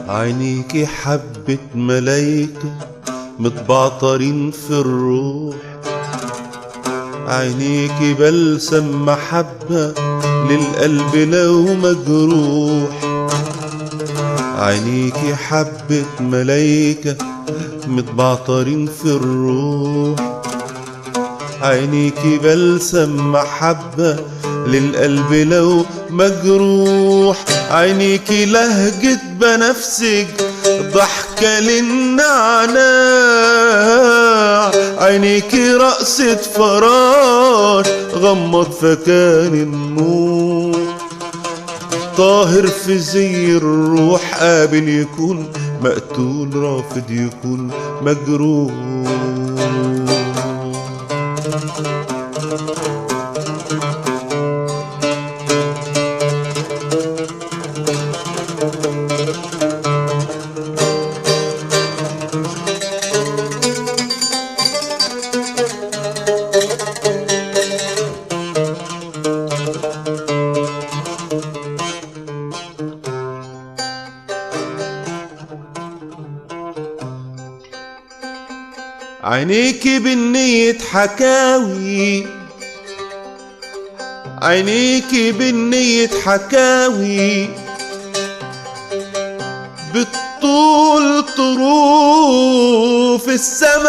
عينيكي حبة ملايكة متبعترين في الروح، عينيكي بلسم محبة للقلب لو مجروح، عينيكي حبة ملايكة متبعترين في الروح، عينيكي بلسم محبة للقلب لو مجروح، عينيكي لهجة بنفسج ضحكة للنعناع، عينيكي رقصة فراش غمض فكان النور، طاهر في زي الروح قابل يكون مقتول رافض يكون مجروح. عينيكي بالنية حكاوي، عينيكي بالنية حكاوي بالطول طروف السماء،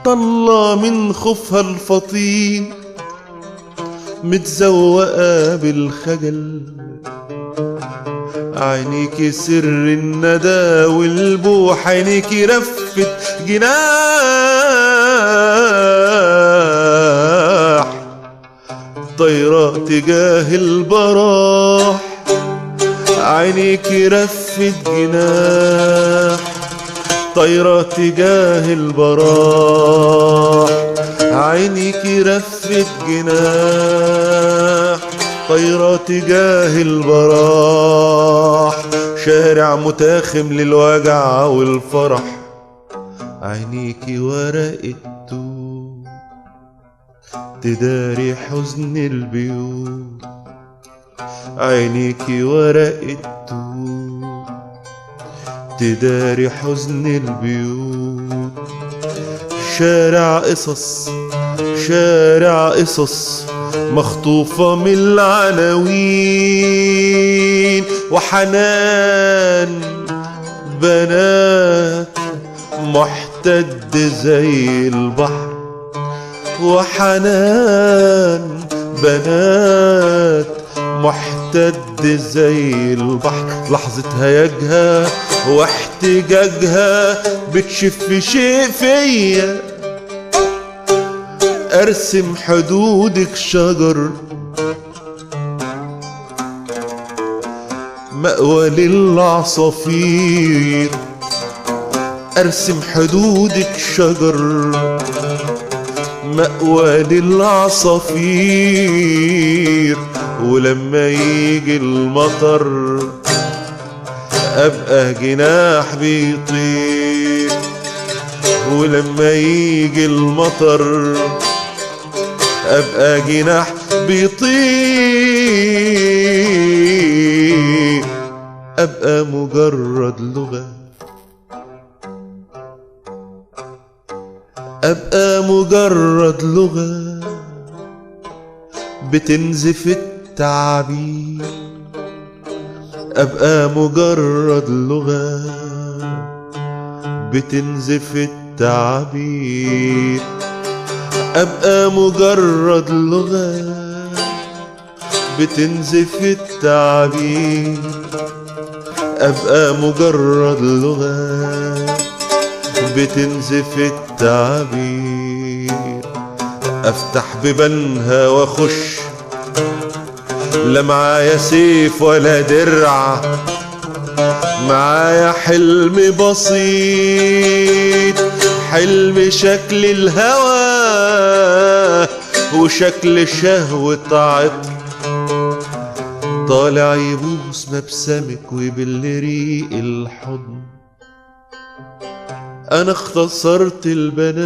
طلع من خفها الفطين متزوقة بالخجل، عينيكي سر الندى والبوح، عينيكي رفت جناح طايرة تجاه البراح، عينيكي رفت جناح طايرة تجاه البراح، عينيكي رفت جناح طايرة تجاه البراح، شارع متاخم للوجع والفرح، عينيكي ورقة توب تداري حزن البيوت، عينيكي ورقة توب تداري حزن البيوت، شارع قصص شارع قصص مخطوفة من العناوين، وحنان بنات محتد زي البحر، وحنان بنات محتد زي البحر، لحظة هيجها واحتجاجها بتشف شيء فيا، ارسم حدودك شجر مأوى للعصافير، ارسم حدودك شجر مأوى للعصافير، ولما يجي المطر ابقى جناح بيطير، ولما يجي المطر ابقى جناح بيطير، ابقى مجرد لغة، ابقى مجرد لغة بتنزف التعبير، ابقى مجرد لغة بتنزف التعبير، ابقى مجرد لغة بتنزف التعبير، ابقى مجرد لغة بتنزف التعبير، افتح بيبانها واخش لا معايا سيف ولا درع، معايا حلم بسيط، حلم شكل الهوى وشكل شهوة عطر، طالع يبوس مبسمك ويبل ريق الحضن. انا اختصرت البنات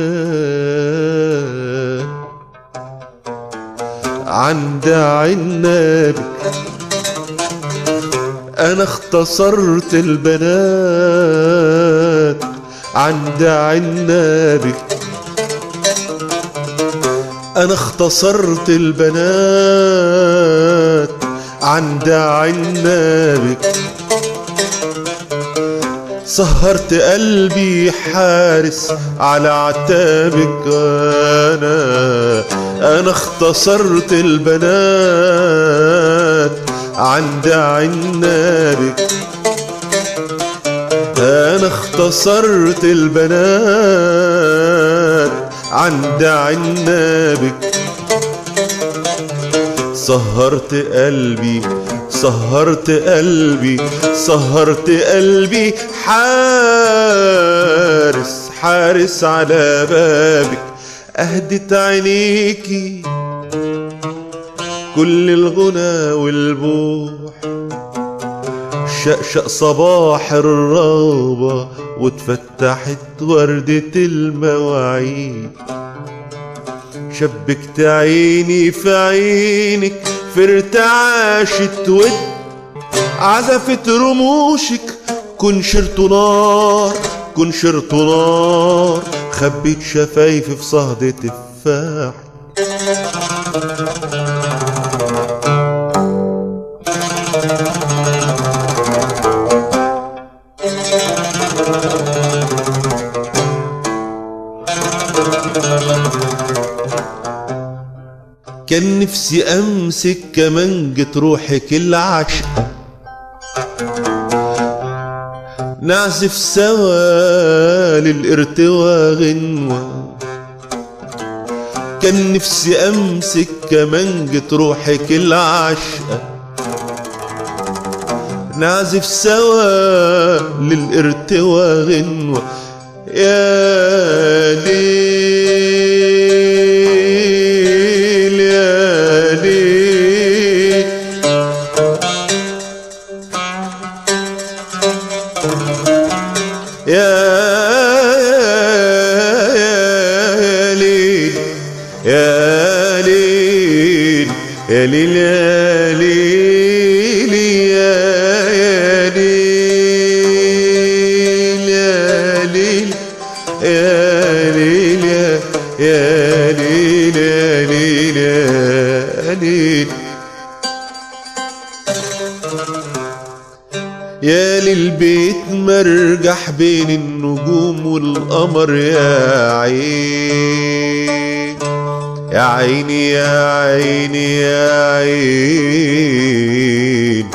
عند عنابك، انا اختصرت البنات عند عنابك، انا اختصرت البنات عند عنابك. سهرت قلبي حارس على عتابك، انا اختصرت البنات عند عنابك، انا اختصرت البنات عند عنابك. سهرت قلبي سهرت قلبي سهرت قلبي حارس حارس على بابك. اهدت عينيكي كل الغنى والبوح، شقشق صباح الرغبة واتفتحت وردة المواعيد. شبكت عيني في عينك في ارتعاشة ود، عزفت رموشك كنشرت نار كنشرت نار، خبيت شفايفي في صهد تفاح. كان نفسي امسك كمانجة روحك العشقة، نعزف سوا للارتوى غنوة. كان نفسي امسك كمانجة روحك العشقة، نعزف سوا للارتوى غنوة. يا ليل يا ليل، يا ليل يا ليل يا ليل يا ليل يا ليل يا ليل يا ليل يا ليل يا ليل يا ليل يا للبيت مرجح بين النجوم والقمر. يا عين يا عيني يا عيني يا عين،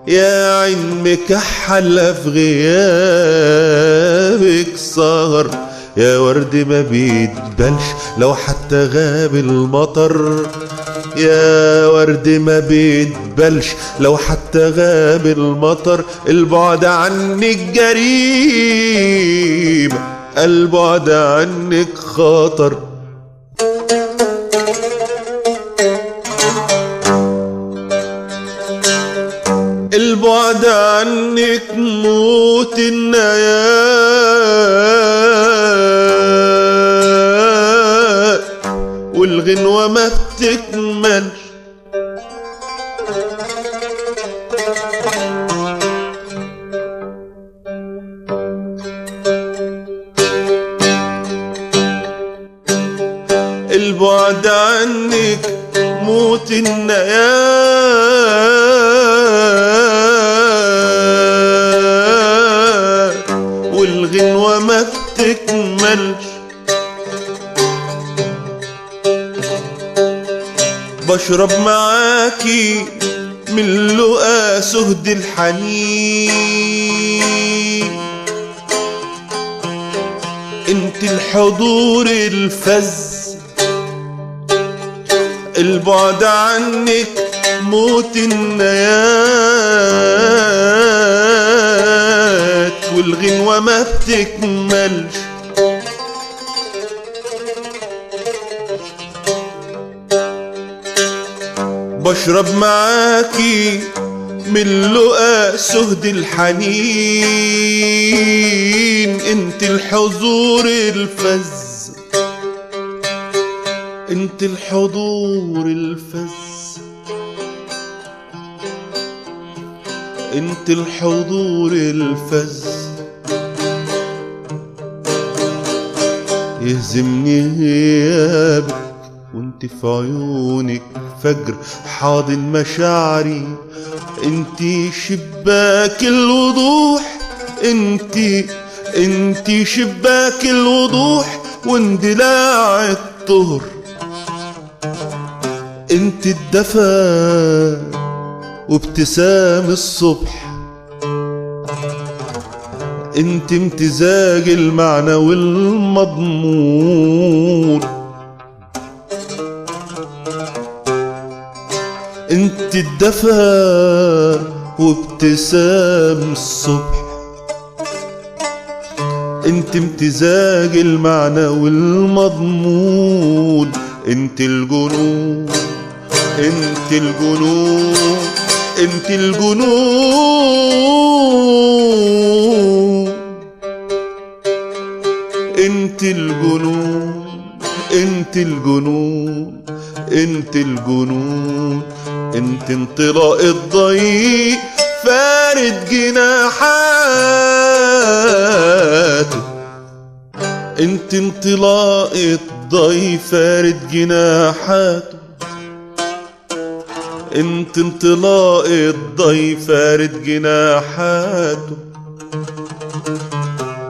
يا عين مكحلة في غيابك سهر. يا ورد ما بيتبلش لو حتى غاب المطر، يا ورد ما بيتبلش لو حتى غاب المطر. البعد عنك جريمة، البعد عنك خطر. البعد عنك موت النيات، والغنوة ما بتكملش. البعد عنك موت النيات، والغنوة ما بتكملش. بشرب معاكي من لقا سهد الحنين، انت الحضور الفز. البعد عنك موت النيات والغنوة ما بتكملش. بشرب معاكي من لقا سهد الحنين، انت الحضور الفز، انت الحضور الفز، انت الحضور الفز. يهزمني غيابك وانت في عيونك فجر حاضن مشاعري، انتي شباك الوضوح، انتي شباك الوضوح واندلاع الطهر، انتي الدفا وابتسام الصبح، انتي امتزاج المعنى والمضمون، انت الدفا وابتسام الصبح، انت امتزاج المعنى والمضمون، انت الجنون، انت الجنون، انت الجنون، انت الجنون، انت الجنون، انت الجنون، انت انطلاق الضيق فارد جناحاته، انت انطلاق الضيق فارد جناحاته، انت انطلاق الضيق فارد جناحاته.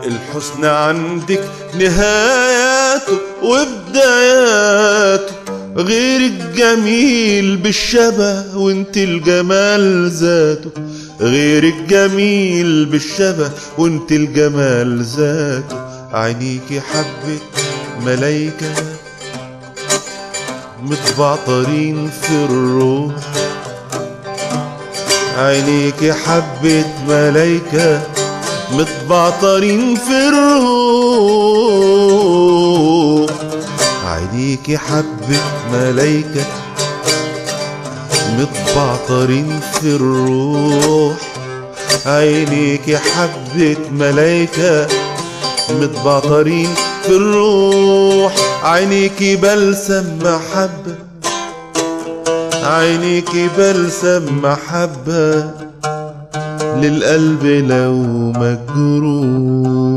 الحسن عندك نهاياته وبداياته، غير الجميل بالشبه وانت الجمال ذاته، غير الجميل بالشبه وانت الجمال ذاته. عينيكي حبة ملايكة متبعطرين في الروح، عينيكي حبة ملايكة متبعطرين في الروح، عينيكي حبة ملايكة متبعطرين في الروح، عينيكي حبة ملايكة متبعطرين في الروح. عينيكي بلسم محبة، عينيكي بلسم محبة للقلب لو مجروح.